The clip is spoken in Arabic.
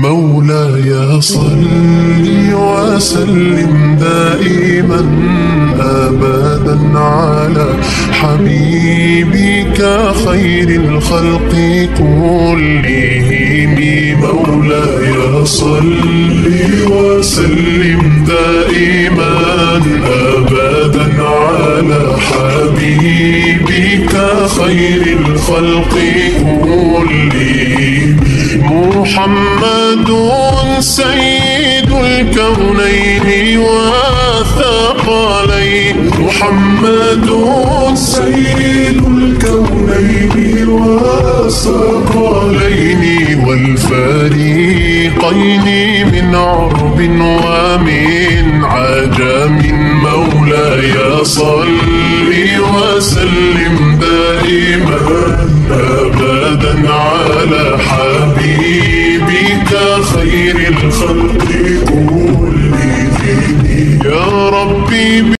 مولاي صل وسلم دائما أبدا على حبيبك خير الخلق كلهم. مولاي صل وسلم دائما أبدا على حبيبك خير الخلق كلهم. محمد سيد الكونين والثقلين. محمد سيد الكونين والثقلين والفريقين من عرب ومن عجم. مولاي صل وسلم دائما أبدا على حبيبك خير الخلق كلهم. يا ربي